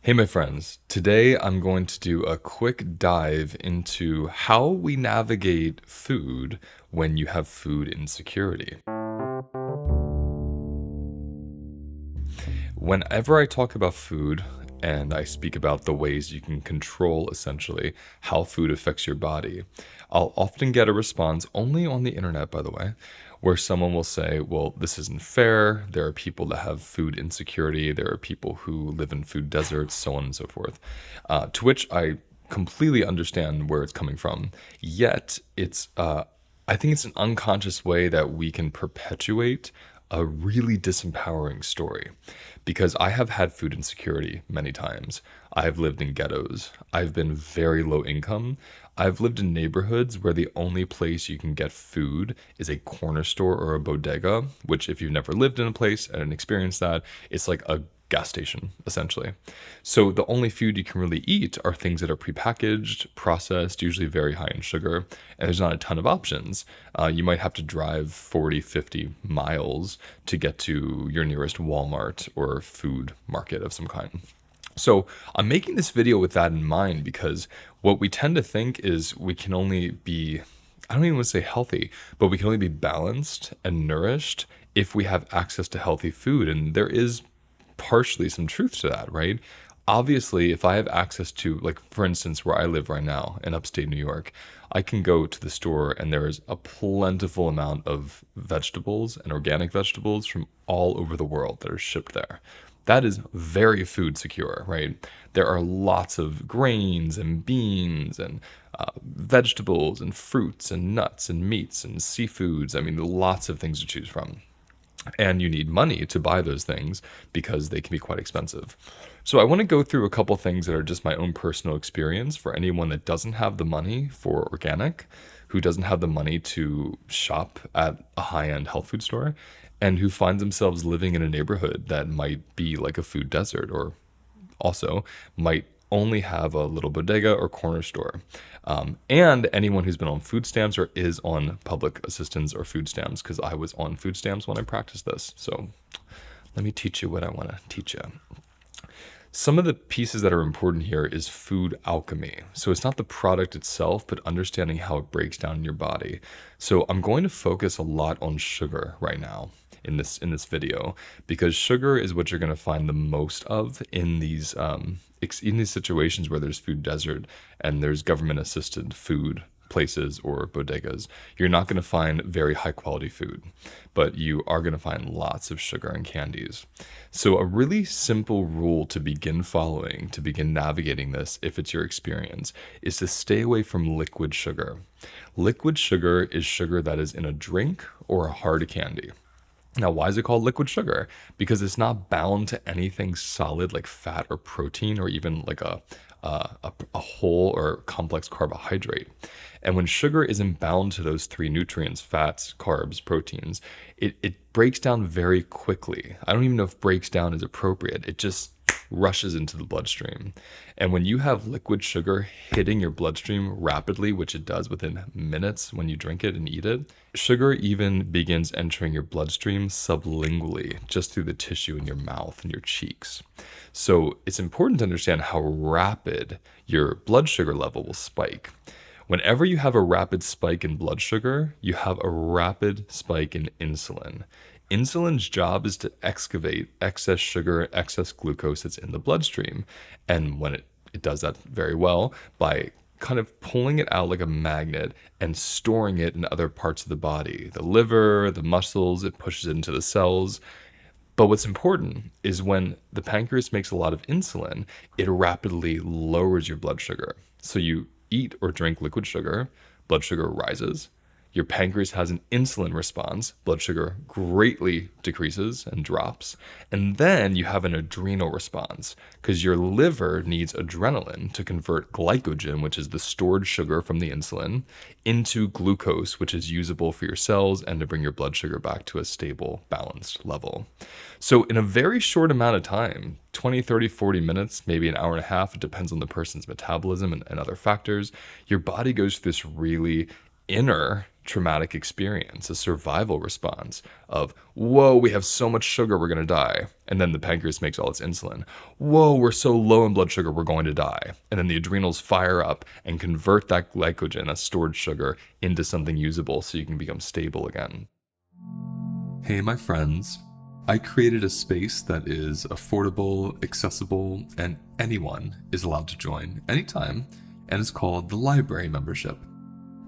Hey, my friends. Today I'm going to do a quick dive into how we navigate food when you have food insecurity. Whenever I talk about food and I speak about the ways you can control essentially how food affects your body, I'll often get a response only on the internet, by the way, where someone will say, well, this isn't fair. There are people that have food insecurity. There are people who live in food deserts, so on and so forth. To which I completely understand where it's coming from. Yet, I think it's an unconscious way that we can perpetuate a really disempowering story because I have had food insecurity many times. I've lived in ghettos. I've been very low income. I've lived in neighborhoods where the only place you can get food is a corner store or a bodega, which, if you've never lived in a place and experienced that, it's like a gas station, essentially. So the only food you can really eat are things that are prepackaged, processed, usually very high in sugar, and there's not a ton of options. You might have to drive 40, 50 miles to get to your nearest Walmart or food market of some kind. So I'm making this video with that in mind because what we tend to think is we can only be, I don't even want to say healthy, but we can only be balanced and nourished if we have access to healthy food. And there is partially some truth to that, right? Obviously, if I have access to, like, for instance, where I live right now in upstate New York, I can go to the store and there is a plentiful amount of vegetables and organic vegetables from all over the world that are shipped there. That is very food secure, right? There are lots of grains and beans and vegetables and fruits and nuts and meats and seafoods. I mean, lots of things to choose from. And you need money to buy those things because they can be quite expensive. So I want to go through a couple things that are just my own personal experience for anyone that doesn't have the money for organic, who doesn't have the money to shop at a high-end health food store, and who finds themselves living in a neighborhood that might be like a food desert or also might only have a little bodega or corner store. And anyone who's been on food stamps or is on public assistance or food stamps, because I was on food stamps when I practiced this. So let me teach you what I want to teach you. Some of the pieces that are important here is food alchemy. So it's not the product itself, but understanding how it breaks down in your body. So I'm going to focus a lot on sugar right now in this video because sugar is what you're going to find the most of in these situations where there's food desert and there's government assisted food places or bodegas. You're not going to find very high quality food, but you are going to find lots of sugar and candies. So a really simple rule to begin following, to begin navigating this, if it's your experience, is to stay away from liquid sugar. Liquid sugar is sugar that is in a drink or a hard candy. Now, why is it called liquid sugar? Because it's not bound to anything solid like fat or protein or even like a whole or complex carbohydrate. And when sugar isn't bound to those three nutrients, fats, carbs, proteins, it breaks down very quickly. I don't even know if breaks down is appropriate. It just rushes into the bloodstream. And when you have liquid sugar hitting your bloodstream rapidly, which it does within minutes when you drink it and eat it, sugar even begins entering your bloodstream sublingually, just through the tissue in your mouth and your cheeks. So it's important to understand how rapid your blood sugar level will spike. Whenever you have a rapid spike in blood sugar, you have a rapid spike in insulin. Insulin's job is to excavate excess sugar, excess glucose that's in the bloodstream. And when it does that very well by kind of pulling it out like a magnet and storing it in other parts of the body, the liver, the muscles, it pushes it into the cells. But what's important is when the pancreas makes a lot of insulin, it rapidly lowers your blood sugar. So you eat or drink liquid sugar, blood sugar rises. Your pancreas has an insulin response, blood sugar greatly decreases and drops. And then you have an adrenal response because your liver needs adrenaline to convert glycogen, which is the stored sugar from the insulin, into glucose, which is usable for your cells and to bring your blood sugar back to a stable, balanced level. So in a very short amount of time, 20, 30, 40 minutes, maybe an hour and a half, it depends on the person's metabolism and other factors, your body goes through this really inner traumatic experience, a survival response of, whoa, we have so much sugar, we're going to die. And then the pancreas makes all its insulin. Whoa, we're so low in blood sugar, we're going to die. And then the adrenals fire up and convert that glycogen, that stored sugar, into something usable so you can become stable again. Hey, my friends. I created a space that is affordable, accessible, and anyone is allowed to join anytime, and it's called the Library Membership.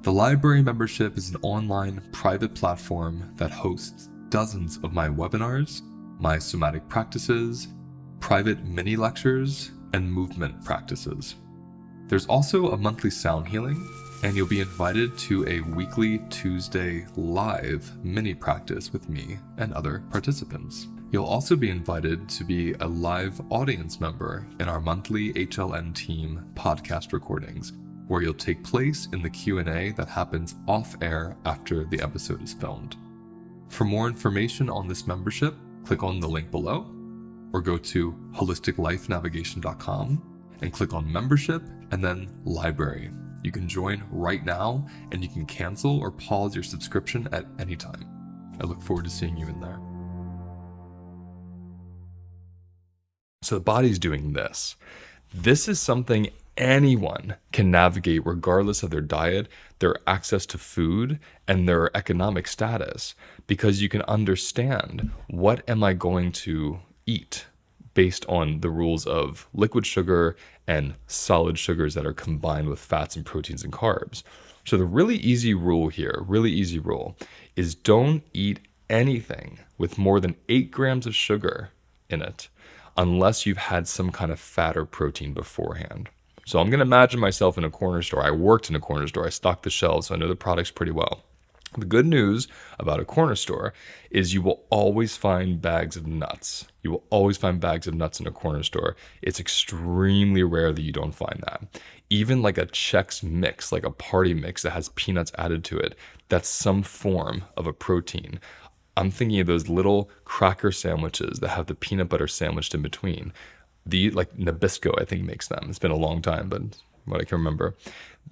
The Library Membership is an online private platform that hosts dozens of my webinars, my somatic practices, private mini lectures, and movement practices. There's also a monthly sound healing, and you'll be invited to a weekly Tuesday live mini practice with me and other participants. You'll also be invited to be a live audience member in our monthly HLN team podcast recordings, where you'll take place in the Q&A that happens off air after the episode is filmed. For more information on this membership, click on the link below, or go to holisticlifenavigation.com and click on membership and then library. You can join right now, and you can cancel or pause your subscription at any time. I look forward to seeing you in there. So the body's doing this. This is something anyone can navigate regardless of their diet, their access to food, and their economic status, because you can understand, what am I going to eat based on the rules of liquid sugar and solid sugars that are combined with fats and proteins and carbs. So the really easy rule here, is don't eat anything with more than 8 grams of sugar in it unless you've had some kind of fat or protein beforehand. So I'm going to imagine myself in a corner store. I worked in a corner store. I stocked the shelves, so I know the products pretty well. The good news about a corner store is you will always find bags of nuts. You will always find bags of nuts in a corner store. It's extremely rare that you don't find that. Even like a Chex mix, like a party mix that has peanuts added to it, that's some form of a protein. I'm thinking of those little cracker sandwiches that have the peanut butter sandwiched in between. Like Nabisco, I think, makes them. It's been a long time, but what I can remember.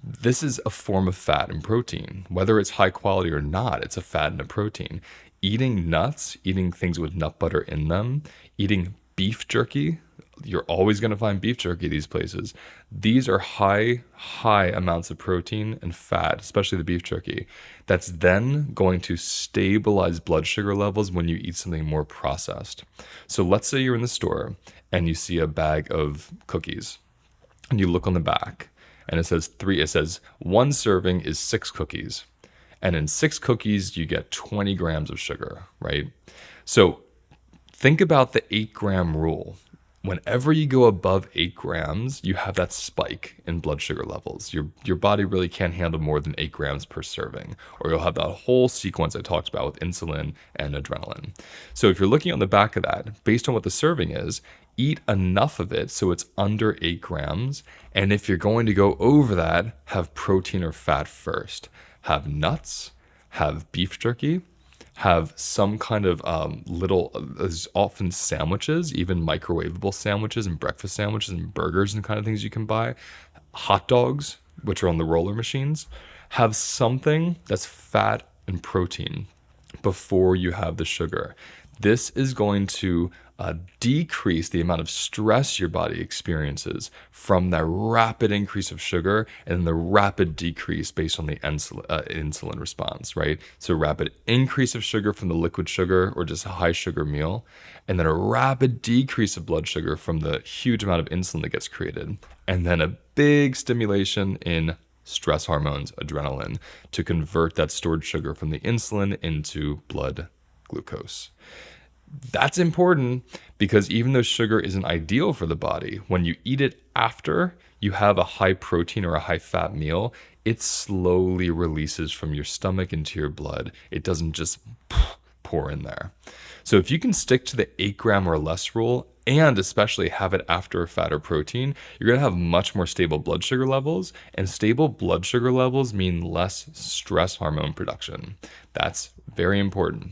This is a form of fat and protein. Whether it's high quality or not, it's a fat and a protein. Eating nuts, eating things with nut butter in them, eating beef jerky, you're always going to find beef jerky these places. These are high amounts of protein and fat, especially the beef jerky. That's then going to stabilize blood sugar levels when you eat something more processed. So let's say you're in the store and you see a bag of cookies and you look on the back and it says 1 serving is 6 cookies. And in 6 cookies, you get 20 grams of sugar, right? So think about the 8-gram rule. Whenever you go above 8 grams, you have that spike in blood sugar levels. Your body really can't handle more than 8 grams per serving, or you'll have that whole sequence I talked about with insulin and adrenaline. So if you're looking on the back of that, based on what the serving is, eat enough of it so it's under 8 grams. And if you're going to go over that, have protein or fat first. Have nuts, have beef jerky, have some kind of there's often sandwiches, even microwavable sandwiches and breakfast sandwiches and burgers and kind of things you can buy. Hot dogs, which are on the roller machines. Have something that's fat and protein before you have the sugar. This is going to decrease the amount of stress your body experiences from that rapid increase of sugar and the rapid decrease based on the insulin response, right? So rapid increase of sugar from the liquid sugar or just a high sugar meal, and then a rapid decrease of blood sugar from the huge amount of insulin that gets created, and then a big stimulation in stress hormones, adrenaline, to convert that stored sugar from the insulin into blood glucose. That's important because even though sugar isn't ideal for the body, when you eat it after you have a high protein or a high fat meal, it slowly releases from your stomach into your blood. It doesn't just pour in there. So if you can stick to the 8 gram or less rule, and especially have it after a fat or protein, you're going to have much more stable blood sugar levels, and stable blood sugar levels mean less stress hormone production. That's very important.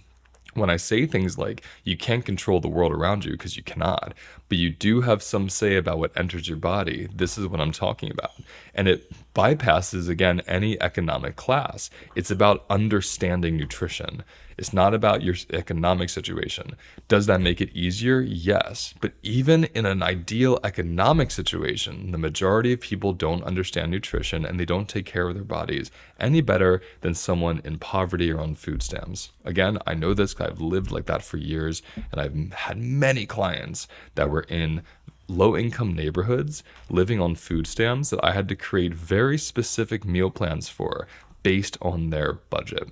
When I say things like you can't control the world around you, because you cannot, but you do have some say about what enters your body, this is what I'm talking about. And it bypasses, again, any economic class. It's about understanding nutrition. It's not about your economic situation. Does that make it easier? Yes. But even in an ideal economic situation, the majority of people don't understand nutrition and they don't take care of their bodies any better than someone in poverty or on food stamps. Again, I know this because I've lived like that for years, and I've had many clients that were in low income neighborhoods living on food stamps that I had to create very specific meal plans for based on their budget.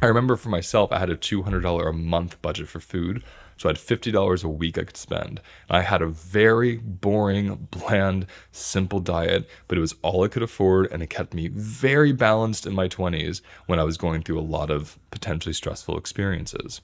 I remember for myself, I had a $200 a month budget for food. So I had $50 a week I could spend. I had a very boring, bland, simple diet, but it was all I could afford, and it kept me very balanced in my 20s when I was going through a lot of potentially stressful experiences.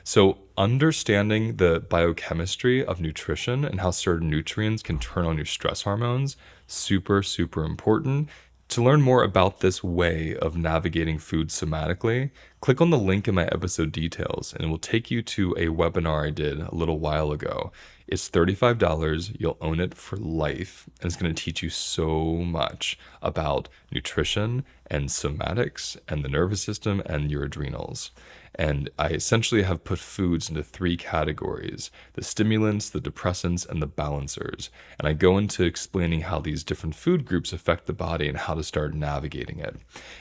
So understanding the biochemistry of nutrition and how certain nutrients can turn on your stress hormones, super, super important. To learn more about this way of navigating food somatically, click on the link in my episode details and it will take you to a webinar I did a little while ago. It's $35. You'll own it for life. And it's going to teach you so much about nutrition and somatics and the nervous system and your adrenals. And I essentially have put foods into 3 categories: the stimulants, the depressants, and the balancers. And I go into explaining how these different food groups affect the body and how to start navigating it.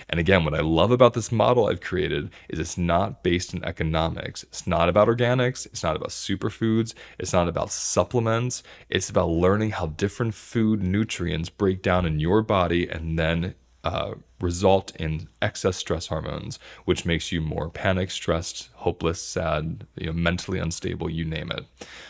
And again, what I love about this model I've created is it's not based in economics. It's not about organics. It's not about superfoods. It's not about supplements. It's about learning how different food nutrients break down in your body and then result in excess stress hormones, which makes you more panicked, stressed, hopeless, sad, mentally unstable, you name it.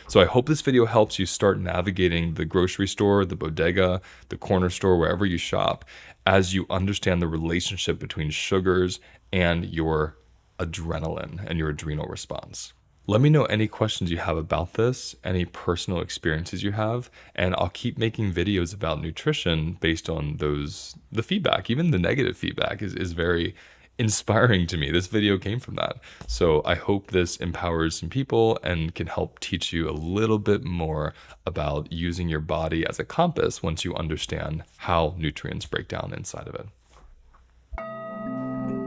So I hope this video helps you start navigating the grocery store, the bodega, the corner store, wherever you shop, as you understand the relationship between sugars and your adrenaline and your adrenal response. Let me know any questions you have about this, any personal experiences you have, and I'll keep making videos about nutrition based on the feedback. Even the negative feedback is very inspiring to me. This video came from that. So I hope this empowers some people and can help teach you a little bit more about using your body as a compass once you understand how nutrients break down inside of it.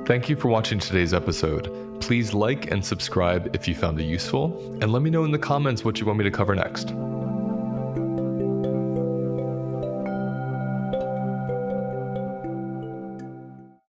Thank you for watching today's episode. Please like and subscribe if you found it useful, and let me know in the comments what you want me to cover next.